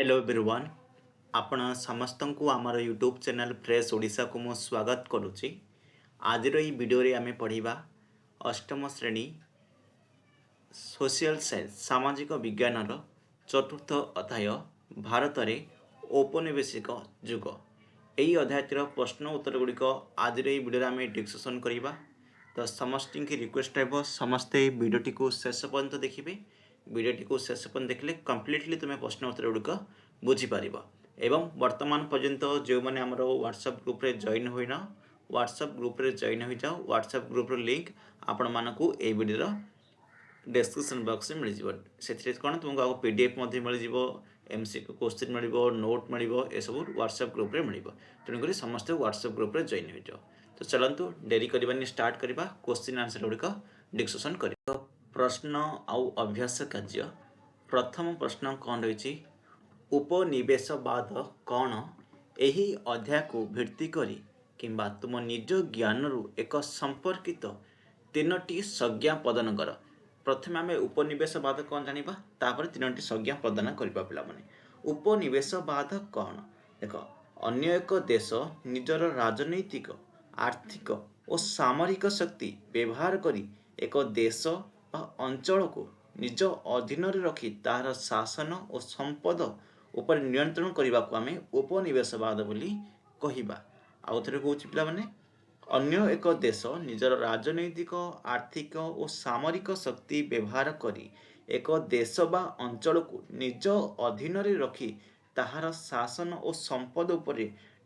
Hello everyone. आपण समस्त को आमर यूट्यूब चैनल फ्रेश ओडिशा को मु स्वागत करुच्ची। आज वीडियो रे आमे पढ़िबा अष्टम श्रेणी सोशल साइंस सामाजिक विज्ञान चतुर्थ अध्याय भारत में औपनिवेशिक युग। यही अध्यायर प्रश्न उत्तर गुड़िक आज वीडियो आम डिस्कसन करवा। तो समस्त की रिक्वेस्ट है समस्ते वीडियोटी को शेष पर्यंत देखिए। वीडियोटी को शेष पर्यंत देखले कम्प्लीटली तुम्हें प्रश्न उत्तर गुड़िक बुझीपर। एवं वर्तमान पर्यंत जो मैंने आम व्हाट्सएप ग्रुप रे जॉइन होना व्हाट्सएप ग्रुप रे जॉइन हो जाओ। व्हाट्सएप ग्रुप लिंक आपण मानकू ए वीडियो डिस्क्रिप्शन बॉक्स में मिल जाए। से कौन तुमको आगे पीडीएफ मिल एमसीक्यू क्वेश्चन मिल नोट मिल सब व्हाट्सएप ग्रुप रे मिल। तेणुक समस्त व्हाट्सएप ग्रुप रे जॉइन हो जाओ। तो चलतु डेरी करवानी स्टार्ट करवा क्वेश्चन आंसर गुड़िक डिस्कसन कर। तो प्रश्न आउ अभ्यास कार्य प्रथम प्रश्न कौन रही उपनिवेशवाद कौन। यही अध्याय को भित्ति करी किंबा तुम निज ज्ञान रु एक संपर्कित तीनोटी संज्ञा प्रदान कर। प्रथम आम उपनिवेशवाद कौन जाना तापर तीनोटी संज्ञा प्रदान करवा। पिला माने उपनिवेशवाद कौन देख अन्य एक देश निजर राजनैतिक आर्थिक और सामरिक शक्ति व्यवहार करी एक देश बा अंचल को निज अधीन रखी तार शासन और संपद उपर नियंत्रण करने को आम उपनिवेशवाद बोली कहिबा। आउ थे कौन पिला माने अन्य एक देश निजर राजनैतिक आर्थिक और सामरिक शक्ति व्यवहार करी एक देश बा अंचल को निज अधीन रखी ताहार शासन और संपद उपर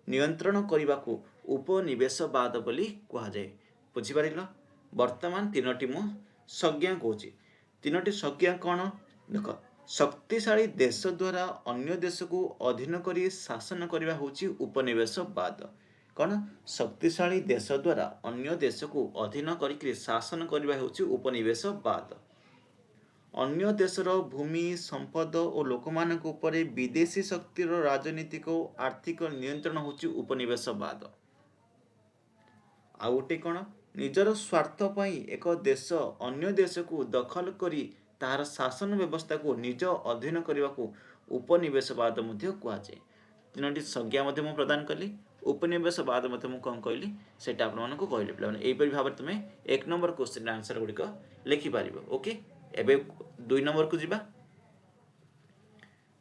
नियंत्रण करने को उपनिवेशवाद बोली कहुए। बुझीपार वर्तमान तीनोटी मु संज्ञा कौच। तीनोटी संज्ञा कौन देख शक्तिशाली देश द्वारा अन्य देश को अधीन करी शासन करने होची उपनिवेशवाद। कौन शक्तिशाली देश द्वारा अन्य देश को अधीन करी शासन करने होची उपनिवेशवाद। अन्य देशर भूमि संपद और लोक मान उपरे विदेशी शक्तिर राजनीतिक और आर्थिक नियंत्रण होची उपनिवेशवाद। आउ गोटे कौन निजर स्वार्थ पई एक देश अन्य देश को दखल करी तार शासन व्यवस्था को निज अधीन करने को उपनिवेशवाद कहुए। तीनोटी संज्ञा प्रदान कली उपनिवेशवाद कौन कहली से कहली पे यहीपरि भाव में तुम्हें एक नंबर क्वेश्चन आंसर गुड़िक लिखिपार। ओके एवं दुई नंबर को जीवा।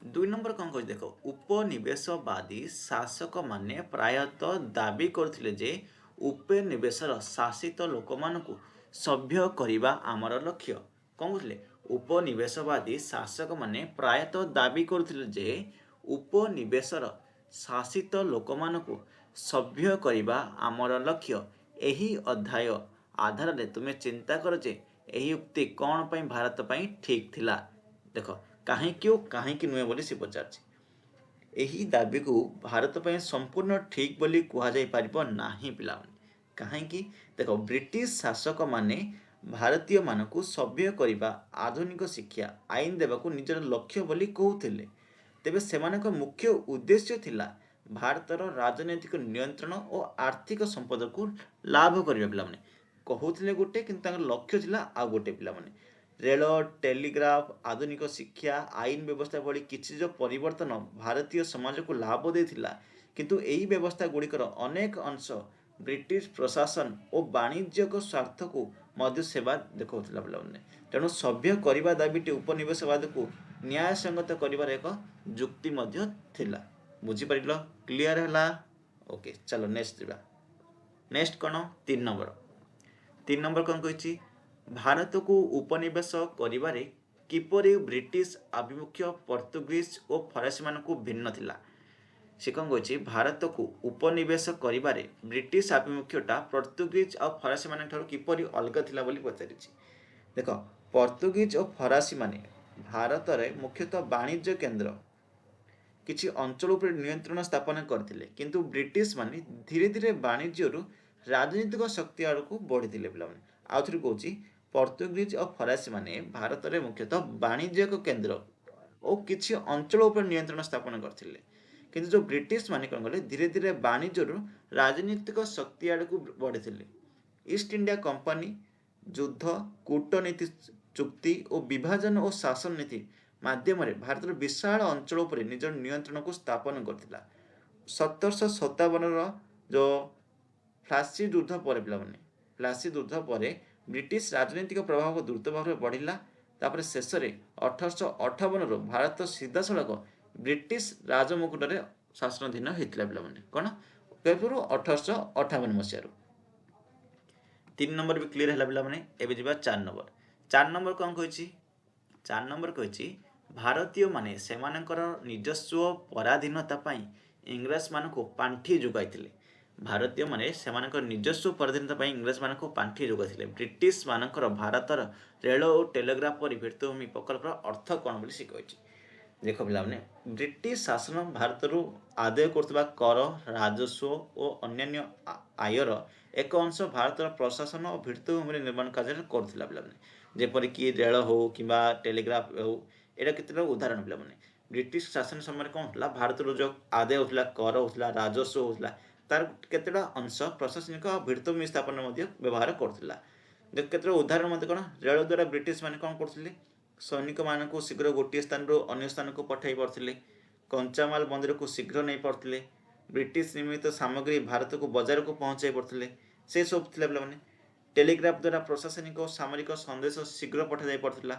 दुई नंबर कौन कह देख उपनिवेशवादी शासक माने प्रायतः दाबी करथिले जे उपनिवेशर शासित लोक मानकु सभ्य करने आमर लक्ष्य। कौन कहते उपनिवेशवादी शासक माने प्रायतः दाबी करथिले जे उपनिवेशर शासित लोक मानकु सभ्य करने आमर लक्ष्य। यही अध्याय आधार में तुम्हें चिंता कर जे यही उक्ति कौन पाई भारत पाई ठीक थिला। देख कहीं नुहे बोली सी पचार यही दाबी को भारत पर संपूर्ण ठीक बोली कहुई पार नहीं पिला। कहीं देख ब्रिटिश शासक माने भारतीय मानकु सभ्य करने आधुनिक शिक्षा आईन देवाक निजर लक्ष्य बोली कहते। तेबे सेमानक मुख्य उद्देश्य थिला भारतर राजनैतिक नियंत्रण और आर्थिक संपद को लाभ करने। पिला माने कहते गोटे किंतु लक्ष्य थिला आ गोटे। पिला माने रेल टेलीग्राफ आधुनिक शिक्षा आईन व्यवस्था भली किसी जो परिवर्तन भारतीय समाज को लाभ देथिला किंतु यही व्यवस्था गुड़िकर अनेक अंश ब्रिटिश प्रशासन और वाणिज्यिक स्वार्थ को मध्य सेवा देखा। पिलाने तेणु सभ्य करने दाबीटी उपनिवेशवाद को न्यायसंगत कर एक जुक्ति थिला। बुझीपार क्लीयर है। ओके चलो नेक्स्ट जा। नेक्स्ट कौन तीन नंबर कौन कही भारत को उपनिवेश करिबारे किपरि ब्रिटिश आभिमुख्य पोर्तुगीज और फरासी मानकु भिन्न थिला। से कौन कही भारत को उपनिवेश करिबारे ब्रिटिश आभिमुख्यटा पोर्तुगीज और फरासी मान किपरि अलग थिला बोली पचारि। देख पोर्तुगीज और फरासी माने भारत में मुख्यतः वाणिज्य केंद्र किछि अंचल उपर नियंत्रण स्थापन करथिले किंतु ब्रिटिश माने धीरे धीरे वाणिज्य राजनीतिक शक्ति आड़ को बढ़ी पिला। आउ थे कौच पोर्तुगीज और फरासी माने भारत में मुख्यतः वाणिज्यिक केंद्र और किछि अंचल उपर नियंत्रण स्थापन करथिले किंतु जो ब्रिटिश माने कौन कले धीरे धीरे वाणिज्य राजनीतिक शक्ति आड़ को बढ़ी। ईस्ट इंडिया कंपनी युद्ध कूटनीति चुक्ति और विभाजन और शासन नीति ମାଧ୍ୟମରେ ଭାରତର ବିଶାଳ ଅଞ୍ଚଳ ଉପରେ ନିଜର ନିୟନ୍ତ୍ରଣକୁ ସ୍ଥାପନ କରିଥିଲା। 1757ର ଯେଉଁ ପ୍ଲାସି ଯୁଦ୍ଧ ପରେ ପିଲାମାନେ ପ୍ଲାସି ଯୁଦ୍ଧ ପରେ ବ୍ରିଟିଶ ରାଜନୈତିକ ପ୍ରଭାବ ଦ୍ରୁତ ଭାବରେ ବଢ଼ିଲା। ତାପରେ ଶେଷରେ 1858ରୁ ଭାରତ ସିଧାସଳଖ ବ୍ରିଟିଶ ରାଜମୁକୁଟରେ ଶାସନାଧୀନ ହୋଇଥିଲା ପିଲାମାନେ। କ'ଣ କେବେରୁ 1858 3 ନମ୍ବର ବି କ୍ଲିୟର ହେଲା ପିଲାମାନେ। ଏବେ ଯିବା 4 ନମ୍ବର। 4 ନମ୍ବର କ'ଣ କହିଛି? 4 ନମ୍ବର କହିଛି ଭାରତୀୟମାନେ ସେମାନଙ୍କର ନିଜସ୍ୱ ପରାଧୀନତା ପାଇଁ ଇଂରେଜମାନଙ୍କୁ ପାଣ୍ଠି ଯୋଗାଇଥିଲେ। ଭାରତୀୟମାନେ ସେମାନଙ୍କର ନିଜସ୍ୱ ପରାଧୀନତା ପାଇଁ ଇଂରେଜମାନଙ୍କୁ ପାଣ୍ଠି ଯୋଗାଇଥିଲେ। ବ୍ରିଟିଶମାନଙ୍କର ଭାରତର ରେଳ ଓ ଟେଲିଗ୍ରାଫ ପରି ଭିତ୍ତିଭୂମି ପ୍ରକଳ୍ପର ଅର୍ଥ କ'ଣ ବୋଲି ସେ କହିଛି। ଦେଖ ପିଲାମାନେ, ବ୍ରିଟିଶ ଶାସନ ଭାରତରୁ ଆଦାୟ କରୁଥିବା କର, ରାଜସ୍ୱ ଓ ଅନ୍ୟାନ୍ୟ ଆୟର ଏକ ଅଂଶ ଭାରତର ପ୍ରଶାସନ ଓ ଭିତ୍ତିଭୂମିର ନିର୍ମାଣ କାର୍ଯ୍ୟରେ କରୁଥିଲା ପିଲାମାନେ। ଯେପରିକି ରେଳ ହେଉ କିମ୍ବା ଟେଲିଗ୍ରାଫ ହେଉ, ଏଇଟା କେତେଟା ଉଦାହରଣ ପିଲାମାନେ। ବ୍ରିଟିଶ ଶାସନ ସମୟରେ କ'ଣ ହେଉଥିଲା, ଭାରତରୁ ଯେଉଁ ଆଦାୟ ହେଉଥିଲା, କର ହେଉଥିଲା, ରାଜସ୍ୱ ହେଉଥିଲା, ତାର କେତେଟା ଅଂଶ ପ୍ରଶାସନିକ ଭିତ୍ତିଭୂମି ସ୍ଥାପନ ମଧ୍ୟ ବ୍ୟବହାର କରୁଥିଲା। କେତେଟା ଉଦାହରଣ ମଧ୍ୟ କ'ଣ, ରେଳ ଦ୍ୱାରା ବ୍ରିଟିଶମାନେ କ'ଣ କରୁଥିଲେ, ସୈନିକମାନଙ୍କୁ ଶୀଘ୍ର ଗୋଟିଏ ସ୍ଥାନରୁ ଅନ୍ୟ ସ୍ଥାନକୁ ପଠାଇ ପାରୁଥିଲେ, କଞ୍ଚାମାଲ ମନ୍ଦିରକୁ ଶୀଘ୍ର ନେଇପାରୁଥିଲେ, ବ୍ରିଟିଶ ନିର୍ମିତ ସାମଗ୍ରୀ ଭାରତକୁ ବଜାରକୁ ପହଞ୍ଚାଇ ପାରୁଥିଲେ, ସେସବୁ ଥିଲା ପିଲାମାନେ। ଟେଲିଗ୍ରାଫ ଦ୍ୱାରା ପ୍ରଶାସନିକ ଓ ସାମରିକ ସନ୍ଦେଶ ଶୀଘ୍ର ପଠାଯାଇ ପାରୁଥିଲା।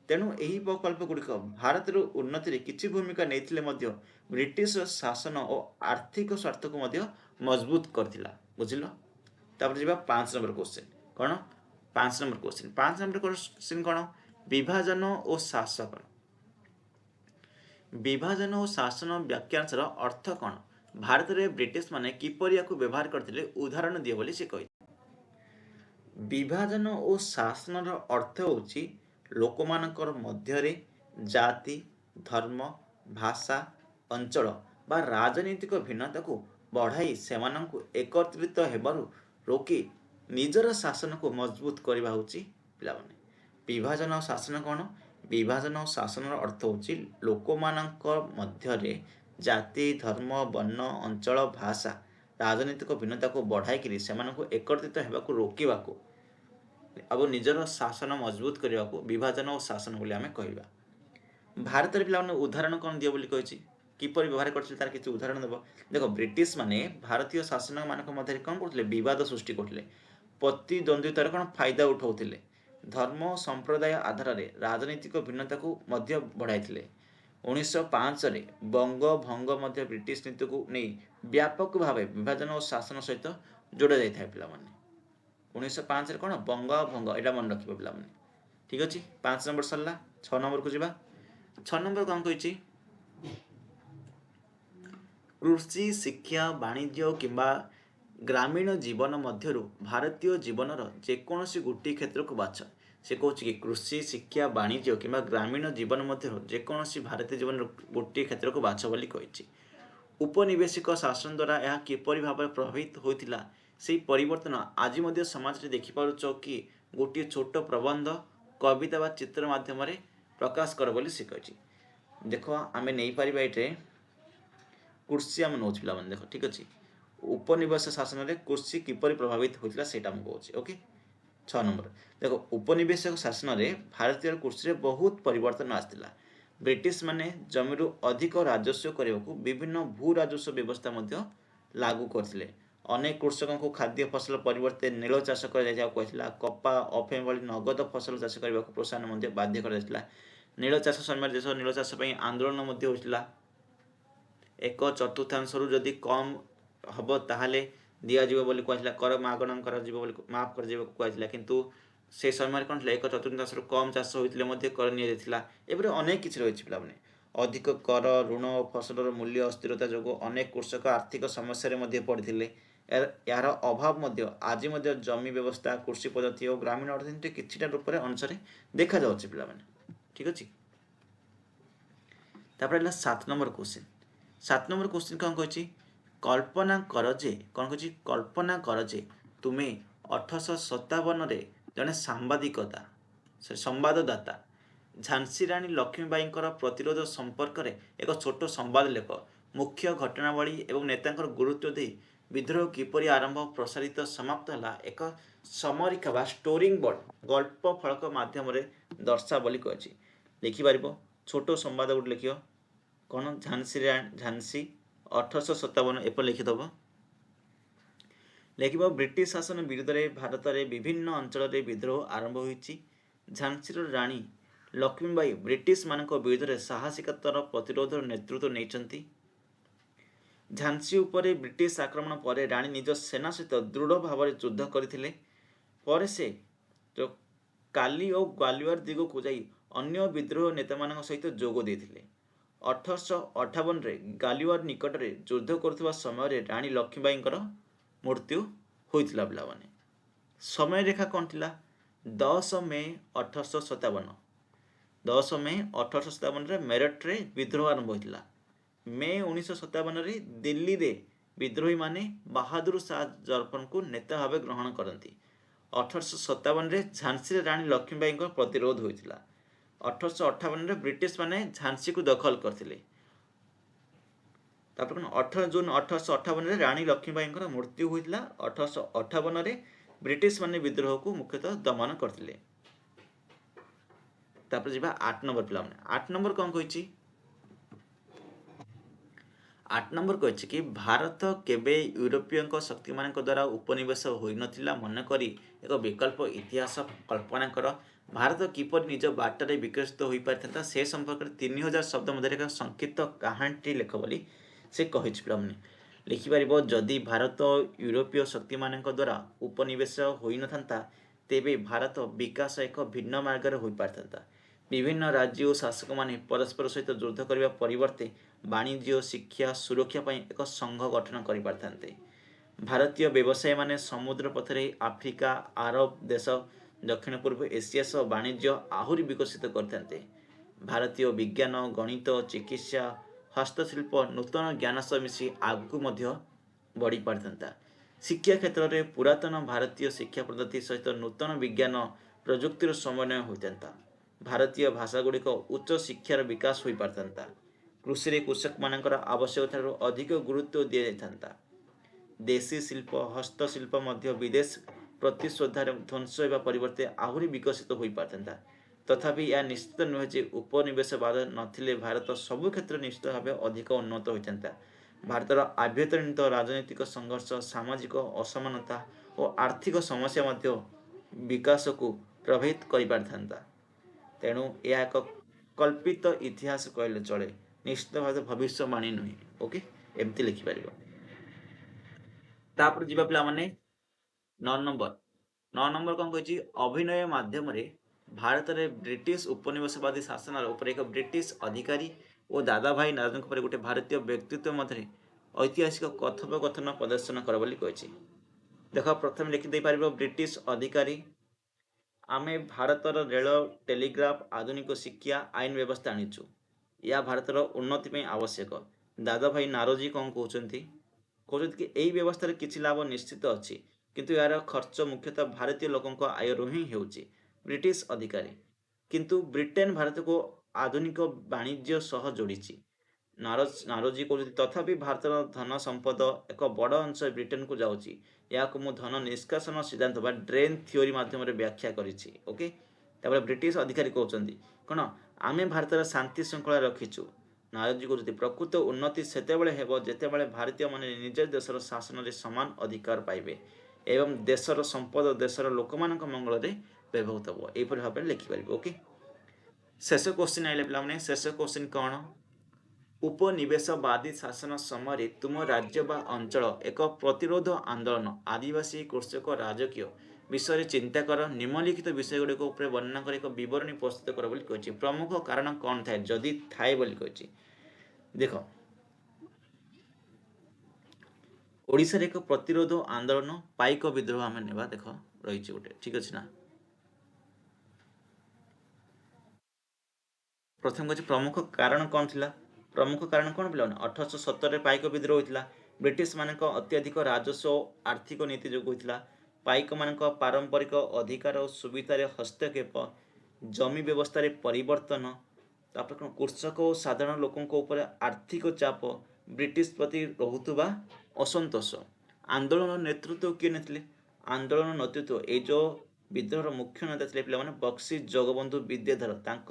ତେଣୁ ଏହି ପ୍ରକଳ୍ପ ଗୁଡ଼ିକ ଭାରତର ଉନ୍ନତିରେ କିଛି ଭୂମିକା ନେଇଥିଲେ ମଧ୍ୟ ବ୍ରିଟିଶ ଶାସନ ଓ ଆର୍ଥିକ ସ୍ୱାର୍ଥକୁ ମଧ୍ୟ ମଜବୁତ କରିଥିଲା। ବୁଝିଲ? ତାପରେ ଯିବା 5 ନମ୍ବର କ୍ୱେଶ୍ଚିନ୍। କ'ଣ? 5 ନମ୍ବର କ୍ୱେଶ୍ଚିନ୍। 5 ନମ୍ବର କ୍ୱେଶ୍ଚିନ୍ କ'ଣ? ବିଭାଜନ ଓ ଶାସକ। ବିଭାଜନ ଓ ଶାସନ ବାକ୍ୟାଂଶର ଅର୍ଥ କ'ଣ? ଭାରତରେ ବ୍ରିଟିଶମାନେ କିପରି ଏହାକୁ ବ୍ୟବହାର କରିଥିଲେ, ଉଦାହରଣ ଦିଅ ବୋଲି ସେ କହିଥିଲେ। ବିଭାଜନ ଓ ଶାସନର ଅର୍ଥ ହେଉଛି ଲୋକମାନଙ୍କର ମଧ୍ୟରେ ଜାତି, ଧର୍ମ, ଭାଷା, ଅଞ୍ଚଳ ବା ରାଜନୈତିକ ଭିନ୍ନତାକୁ ବଢ଼ାଇ ସେମାନଙ୍କୁ ଏକତ୍ରିତ ହେବାରୁ ରୋକି ନିଜର ଶାସନକୁ ମଜବୁତ କରିବା ହେଉଛି ପିଲାମାନେ। ବିଭାଜନ ଓ ଶାସନ କ'ଣ? ବିଭାଜନ ଓ ଶାସନର ଅର୍ଥ ହେଉଛି ଲୋକମାନଙ୍କ ମଧ୍ୟରେ ଜାତି, ଧର୍ମ, ବର୍ଣ୍ଣ, ଅଞ୍ଚଳ, ଭାଷା, ରାଜନୈତିକ ଭିନ୍ନତାକୁ ବଢ଼ାଇକିରି ସେମାନଙ୍କୁ ଏକତ୍ରିତ ହେବାକୁ ରୋକିବାକୁ ଆଉ ନିଜର ଶାସନ ମଜବୁତ କରିବାକୁ ବିଭାଜନ ଓ ଶାସନ ବୋଲି ଆମେ କହିବା। ଭାରତରେ ପିଲାମାନେ ଉଦାହରଣ କ'ଣ ଦିଅ ବୋଲି କହିଛି, କିପରି ବ୍ୟବହାର କରିଥିଲେ ତାର କିଛି ଉଦାହରଣ ଦେବ। ଦେଖ, ବ୍ରିଟିଶମାନେ ଭାରତୀୟ ଶାସନମାନଙ୍କ ମଧ୍ୟରେ କ'ଣ କରୁଥିଲେ, ବିବାଦ ସୃଷ୍ଟି କରୁଥିଲେ, ପ୍ରତିଦ୍ୱନ୍ଦ୍ୱିତାର କ'ଣ ଫାଇଦା ଉଠାଉଥିଲେ, ଧର୍ମ ଓ ସମ୍ପ୍ରଦାୟ ଆଧାରରେ ରାଜନୈତିକ ଭିନ୍ନତାକୁ ମଧ୍ୟ ବଢ଼ାଇଥିଲେ। 1905ରେ ବଙ୍ଗଭଙ୍ଗ ମଧ୍ୟ ବ୍ରିଟିଶ ନୀତିକୁ ନେଇ ବ୍ୟାପକ ଭାବେ ବିଭାଜନ ଓ ଶାସନ ସହିତ ଯୋଡ଼ା ଯାଇଥାଏ ପିଲାମାନେ। 1905ରେ କ'ଣ ବଙ୍ଗଭଙ୍ଗ, ଏଇଟା ମନେ ରଖିବ ପିଲାମାନେ। ଠିକ୍ ଅଛି, 5 ନମ୍ବର ସରିଲା। 6 ନମ୍ବରକୁ ଯିବା। 6 ନମ୍ବର କ'ଣ କହିଛି? କୃଷି, ଶିକ୍ଷା, ବାଣିଜ୍ୟ କିମ୍ବା ଗ୍ରାମୀଣ ଜୀବନ ମଧ୍ୟରୁ ଭାରତୀୟ ଜୀବନର ଯେକୌଣସି ଗୋଟିଏ କ୍ଷେତ୍ରକୁ ବାଛ। ସେ କହୁଛି କି କୃଷି, ଶିକ୍ଷା, ବାଣିଜ୍ୟ କିମ୍ବା ଗ୍ରାମୀଣ ଜୀବନ ମଧ୍ୟରୁ ଯେକୌଣସି ଭାରତୀୟ ଜୀବନର ଗୋଟିଏ କ୍ଷେତ୍ରକୁ ବାଛ ବୋଲି କହିଛି। ଉପନିବେଶିକ ଶାସନ ଦ୍ୱାରା ଏହା କିପରି ଭାବରେ ପ୍ରଭାବିତ ହୋଇଥିଲା, ସେହି ପରିବର୍ତ୍ତନ ଆଜି ମଧ୍ୟ ସମାଜରେ ଦେଖିପାରୁଛ କି ଗୋଟିଏ ଛୋଟ ପ୍ରବନ୍ଧ, କବିତା ବା ଚିତ୍ର ମାଧ୍ୟମରେ ପ୍ରକାଶ କର ବୋଲି ସେ କହିଛି। ଦେଖ, ଆମେ ନେଇପାରିବା ଏଇଠି କୃଷି ଆମେ ନେଉଛୁ ପିଲାମାନେ। ଦେଖ, ଠିକ୍ ଅଛି, ଉପନିବେଶ ଶାସନରେ କୃଷି କିପରି ପ୍ରଭାବିତ ହୋଇଥିଲା ସେଇଟା ମୁଁ କହୁଛି। Okay, 6 number. ଦେଖ, ଉପନିବେଶିକ ଶାସନରେ ଭାରତୀୟ କୃଷିରେ ବହୁତ ପରିବର୍ତ୍ତନ ଆସିଥିଲା। ବ୍ରିଟିଶମାନେ ଜମିରୁ ଅଧିକ ରାଜସ୍ୱ କରିବାକୁ ବିଭିନ୍ନ ଭୂ ରାଜସ୍ୱ ବ୍ୟବସ୍ଥା ମଧ୍ୟ ଲାଗୁ କରିଥିଲେ। ଅନେକ କୃଷକଙ୍କୁ ଖାଦ୍ୟ ଫସଲ ପରିବର୍ତ୍ତେ ନୀଳ ଚାଷ କରାଯାଇବାକୁ କହିଥିଲା। କପା, ଅଫିମ ଭଳି ନଗଦ ଫସଲ ଚାଷ କରିବାକୁ ପ୍ରୋତ୍ସାହନ ମଧ୍ୟ ବାଧ୍ୟ କରାଯାଇଥିଲା। ନୀଳ ଚାଷ ସମୟରେ ଦେଶ ନୀଳ ଚାଷ ପାଇଁ ଆନ୍ଦୋଳନ ମଧ୍ୟ ହୋଇଥିଲା। 1/4 ଯଦି କମ୍ ହେବ ତାହେଲେ ଦିଆଯିବ ବୋଲି କୁହାଯାଇଥିଲା, କର ମାଗଣା କରାଯିବ ବୋଲି ମାଫ କରାଯିବାକୁ କୁହାଯାଇଥିଲା। କିନ୍ତୁ ସେ ସମୟରେ କ'ଣ ଥିଲା, 1/4 କମ୍ ଚାଷ ହୋଇଥିଲେ ମଧ୍ୟ କର ନିଆଯାଇଥିଲା। ଏପରି ଅନେକ କିଛି ରହିଛି ପିଲାମାନେ। ଅଧିକ କର, ଋଣ ଓ ଫସଲର ମୂଲ୍ୟ ଅସ୍ଥିରତା ଯୋଗୁଁ ଅନେକ କୃଷକ ଆର୍ଥିକ ସମସ୍ୟାରେ ମଧ୍ୟ ପଡ଼ିଥିଲେ। ଏହାର ଅଭାବ ମଧ୍ୟ ଆଜି ମଧ୍ୟ ଜମି ବ୍ୟବସ୍ଥା, କୃଷି ପଦ୍ଧତି ଓ ଗ୍ରାମୀଣ ଅର୍ଥନୀତି କିଛିଟା ରୂପରେ ଅନୁସାରେ ଦେଖାଯାଉଛି ପିଲାମାନେ। ଠିକ୍ ଅଛି, ତାପରେ ହେଲା 7 ନମ୍ବର କ୍ୱେଶ୍ଚିନ୍। 7 ନମ୍ବର କ୍ୱେଶ୍ଚିନ୍ କ'ଣ କହିଛି? କଳ୍ପନା କର ଯେ, କ'ଣ କହିଛି? କଳ୍ପନା କର ଯେ ତୁମେ 1857ରେ ଜଣେ ସମ୍ବାଦଦାତା ଝାନ୍ସୀ ରାଣୀ ଲକ୍ଷ୍ମୀବାଈଙ୍କର ପ୍ରତିରୋଧ ସମ୍ପର୍କରେ ଏକ ଛୋଟ ସମ୍ବାଦ ଲେଖ। ମୁଖ୍ୟ ଘଟଣାବଳୀ ଏବଂ ନେତାଙ୍କର ଗୁରୁତ୍ୱ ଦେଇ ବିଦ୍ରୋହ କିପରି ଆରମ୍ଭ, ପ୍ରସାରିତ, ସମାପ୍ତ ହେଲା ଏକ ସମରୀକ୍ଷା ବା ଷ୍ଟୋରିଂ ବୋର୍ଡ ଗଳ୍ପ ଫଳକ ମାଧ୍ୟମରେ ଦର୍ଶା ବୋଲି କହିଛି। ଲେଖିପାରିବ छोट संवाद गोटे लिख कौन झांसी 1857 एपर लिखिदेव लिख ब्रिटिश शासन विरोध में भारत में विभिन्न अंचल विद्रोह आरंभ होती झांसीर राणी लक्ष्मीबाई ब्रिटिश मान विरोध में साहसिकतार प्रतिरोध नेतृत्व नहीं झांसी उपरे ब्रिटिश आक्रमण पर राणी निज सेना सहित दृढ़ भाव युद्ध करते से जो काली और ग्वालियर दिग को जाई अन्य विद्रोह नेता मान सहित जोग देते 1858 ग्वालियर निकट में युद्ध करुवा समय राणी लक्ष्मीबाई मृत्यु होता पाने समय रेखा कौन थी 10 मे 1857 10 मे 1857 मेरठ रे विद्रोह आरंभ होता मे 1957 दिल्ली रे विद्रोही माने बहादुर शाह जफर को नेता भाव ग्रहण करती 1857 झांसी राणी लक्ष्मीबाई प्रतिरोध होता 1858 ब्रिटिश माने झांसी को दखल करते 18 जून 1858 राणी लक्ष्मीबाई मृत्यु होता 1858 ब्रिटिश माने विद्रोह को मुख्यतः दमन करते 8 नंबर पिला 8 नंबर कौन कही 8 नंबर कही कि भारत केबे यूरोपीय शक्ति मान द्वारा उपनिवेश हो नथिला मनक एक विकल्प इतिहास कल्पना कर भारत किपर निज बाटर विकसित हो पारि से संपर्क में 3000 शब्द मध्य एक संक्षिप्त कहानी लेख बोली से कही पे लिखिपर जदि भारत यूरोपीय शक्ति मान द्वारा उपनिवेश हो न तेबे भारत विकास एक भिन्न मार्ग हो पारि विभिन्न राज्य और शासक माने परस्पर सहित युद्ध करने परिवर्ते वाणिज्य शिक्षा सुरक्षा एक संघ गठन कर पारते भारतीय व्यवसायी माने समुद्र पथरे आफ्रिका आरब देश दक्षिण पूर्व एशिया सह वाणिज्य आहुरी विकसित करते भारतीय विज्ञान गणित चिकित्सा हस्तशिल्प नूतन ज्ञान सह मिसी आगू बढ़ी पारता शिक्षा क्षेत्र में पुरातन भारतीय शिक्षा पद्धति सहित नूतन विज्ञान प्रजुक्तिर समन्वय होता भारतीय भाषा गुड़िक उच्च शिक्षार विकास हो पारता कृषि कृषक मान आवश्यकता अधिक गुरुत्व दि जाता देशी शिल्प हस्तशिल्प विदेश प्रतिस्पर्धार ध्वंस होगा परिवर्ते आहुरी विकसित हो पारता तथापि यह निश्चित नुहे जे उपनिवेशवाद नथिले भारत सबु क्षेत्र निश्चित भाव अधिक उन्नत होता भारतर आभ्यंतरीण राजनीतिक संघर्ष सामाजिक असमानता और आर्थिक समस्या विकास को प्रभावित कर पारता तेणु यह एक कल्पित इतिहास कहले चले निश्चित भाव भविष्यवाणी नुहे ओके एमती लिखिपर तापर जीवा पिला माने 9 नंबर कौन कही अभिनय माध्यम भारत में ब्रिटिश उपनिवेशवादी शासन उपर एक ब्रिटिश अधिकारी और दादा भाई नरेंद्र गोटे भारतीय व्यक्तित्व मध्य ऐतिहासिक कथोपकथन प्रदर्शन कर बोली कही देख प्रथम लिखिदे पार ब्रिटिश अधिकारी आमे भारतर रेल टेलीग्राफ आधुनिक शिक्षा आईन व्यवस्था आनीचु या भारतर उन्नति में आवश्यक दादा भाई नारोजी कौन कहते कि यही व्यवस्था किसी लाभ निश्चित अच्छी किंतु यार खर्च मुख्यतः भारतीय लोकों आयु ही होउची ब्रिटिश अधिकारी किंतु ब्रिटेन भारत को आधुनिक वाणिज्य सह जोड़ी नारोजी कहते तथापि भारत धन संपद एक बड़ अंश ब्रिटेन को जाऊँगी या मु धन निष्कासन सिद्धांत बा ड्रेन थ्योरी माध्यम व्याख्या करिछि ओके तापर ब्रिटिश अधिकारी कहते कौन आमे भारत शांति श्रृंखला रखीचु नारोजी कहते प्रकृत उन्नति सेतेबेले हेबो जेतेबेले भारतीय माने निज देशर शासन में समान अधिकार पाइबे एवं देशर संपद देशर लोकमानक मंगल रे व्यवहृत हो एपरि भाव लिखिपर ओके शेष क्वेश्चन आइले पिला शेष क्वेश्चन कौन उपनिवेशवादी शासन समय तुम राज्य बा अंचल एक प्रतिरोध आंदोलन आदिवासी कृषक राजकीय विषय चिंता कर निम्नलिखित विषय गुड़िक वर्णना कर एक बरणी प्रस्तुत कर बोली प्रमुख कारण कौन थाए जदि थाए बोली कही देख ओडिशा एक प्रतिरोध आंदोलन पाइक विद्रोह आम नेबा देख रही गोटे ठीक अच्छे ना प्रथम कह प्रमुख कारण कौन थिला प्रमुख कारण कौन पिला 1870 पाइक विद्रोह होता ब्रिटिश मान अत्याधिक राजस्व और आर्थिक नीति जो होता पाइक मान पारंपरिक अधिकार और सुविधार हस्तक्षेप जमी व्यवस्था परिवर्तन तापर कृषक और साधारण लोकों ऊपर आर्थिक चाप ब्रिटिश प्रति रोथुवा असंतोष आंदोलन नेतृत्व किए नहीं आंदोलन नेतृत्व ये जो ବିଦ୍ରୋହର ମୁଖ୍ୟ ନେତା ଥିଲେ ପିଲାମାନେ ବକ୍ସି ଜଗବନ୍ଧୁ ବିଦ୍ୟାଧର। ତାଙ୍କ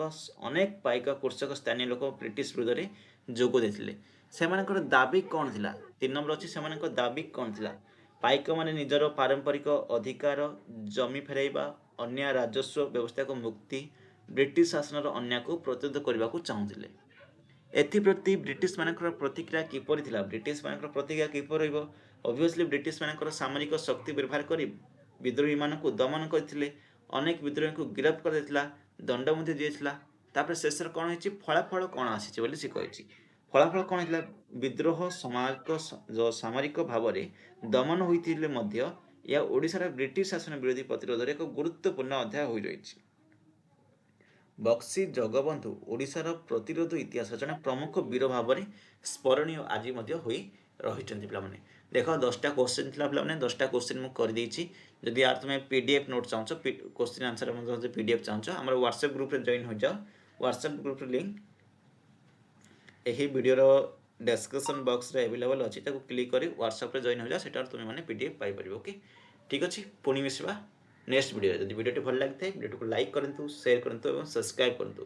ଅନେକ ପାଇକ କୃଷକ ସ୍ଥାନୀୟ ଲୋକ ବ୍ରିଟିଶ ବିରୋଧରେ ଯୋଗ ଦେଇଥିଲେ। ସେମାନଙ୍କର ଦାବି କ'ଣ ଥିଲା? 3 ନମ୍ବର ଅଛି ସେମାନଙ୍କ ଦାବି କ'ଣ ଥିଲା? ପାଇକମାନେ ନିଜର ପାରମ୍ପରିକ ଅଧିକାର, ଜମି ଫେରାଇବା, ଅନ୍ୟାୟ ରାଜସ୍ୱ ବ୍ୟବସ୍ଥାକୁ ମୁକ୍ତି, ବ୍ରିଟିଶ ଶାସନର ଅନ୍ୟାୟକୁ ପ୍ରତିରୋଧ କରିବାକୁ ଚାହୁଁଥିଲେ। ଏଥିପ୍ରତି ବ୍ରିଟିଶମାନଙ୍କର ପ୍ରତିକ୍ରିୟା କିପରି ଥିଲା? ବ୍ରିଟିଶମାନଙ୍କର ପ୍ରତିକ୍ରିୟା କିପରି ରହିବ? ଅବଭିୟସଲି ବ୍ରିଟିଶମାନଙ୍କର ସାମରିକ ଶକ୍ତି ବ୍ୟବହାର କରି ବିଦ୍ରୋହୀମାନଙ୍କୁ ଦମନ କରିଥିଲେ। ଅନେକ ବିଦ୍ରୋହୀଙ୍କୁ ଗିରଫ କରାଯାଇଥିଲା, ଦଣ୍ଡ ମଧ୍ୟ ଦିଆଯାଇଥିଲା। ତାପରେ ଶେଷରେ କ'ଣ ହେଇଛି? ଫଳାଫଳ କ'ଣ ଆସିଛି ବୋଲି ସେ କହିଛି। ଫଳାଫଳ କ'ଣ ହେଇଥିଲା? ବିଦ୍ରୋହ ସାମରିକ ଭାବରେ ଦମନ ହୋଇଥିଲେ ମଧ୍ୟ ଏହା ଓଡ଼ିଶାର ବ୍ରିଟିଶ ଶାସନ ବିରୋଧୀ ପ୍ରତିରୋଧରେ ଏକ ଗୁରୁତ୍ୱପୂର୍ଣ୍ଣ ଅଧ୍ୟାୟ ହୋଇ ରହିଛି। ବକ୍ସି ଜଗବନ୍ଧୁ ଓଡ଼ିଶାର ପ୍ରତିରୋଧ ଇତିହାସର ଜଣେ ପ୍ରମୁଖ ବୀର ଭାବରେ ସ୍ମରଣୀୟ ଆଜି ମଧ୍ୟ ହୋଇ ରହିଛନ୍ତି ପିଲାମାନେ। ଦେଖ 10ଟା କ୍ୱେଶ୍ଚିନ୍ ଥିଲା ପିଲାମାନେ, 10ଟା କ୍ୱେଶ୍ଚିନ୍ ମୁଁ କରିଦେଇଛି। ଯଦି ଆର ତୁମେ PDF ନୋଟ୍ ଚାହୁଁଛ, କ୍ୱେଶ୍ଚିନ୍ ଆନ୍ସର ମଧ୍ୟ PDF ଚାହୁଁଛ, ଆମର ହ୍ୱାଟ୍ସଆପ୍ ଗ୍ରୁପ୍ରେ ଜଏନ୍ ହୋଇଯାଅ। ହ୍ୱାଟ୍ସଆପ୍ ଗ୍ରୁପ୍ର ଲିଙ୍କ୍ ଏହି ଭିଡ଼ିଓର ଡେସ୍କ୍ରିପ୍ସନ୍ ବକ୍ସରେ ଆଭେଲେବଲ୍ ଅଛି, ତାକୁ କ୍ଲିକ୍ କରି ହ୍ୱାଟ୍ସଆପ୍ରେ ଜଏନ୍ ହୋଇଯାଅ, ସେଠାରୁ ତୁମେମାନେ PDF ପାଇପାରିବ। ଓକେ, ଠିକ୍ ଅଛି, ପୁଣି ମିଶିବା ନେକ୍ସଟ ଭିଡ଼ିଓରେ। ଯଦି ଭିଡ଼ିଓଟି ଭଲ ଲାଗିଥାଏ ଭିଡ଼ିଓଟିକୁ ଲାଇକ୍ କରନ୍ତୁ, ସେୟାର କରନ୍ତୁ ଏବଂ ସବସ୍କ୍ରାଇବ୍ କରନ୍ତୁ।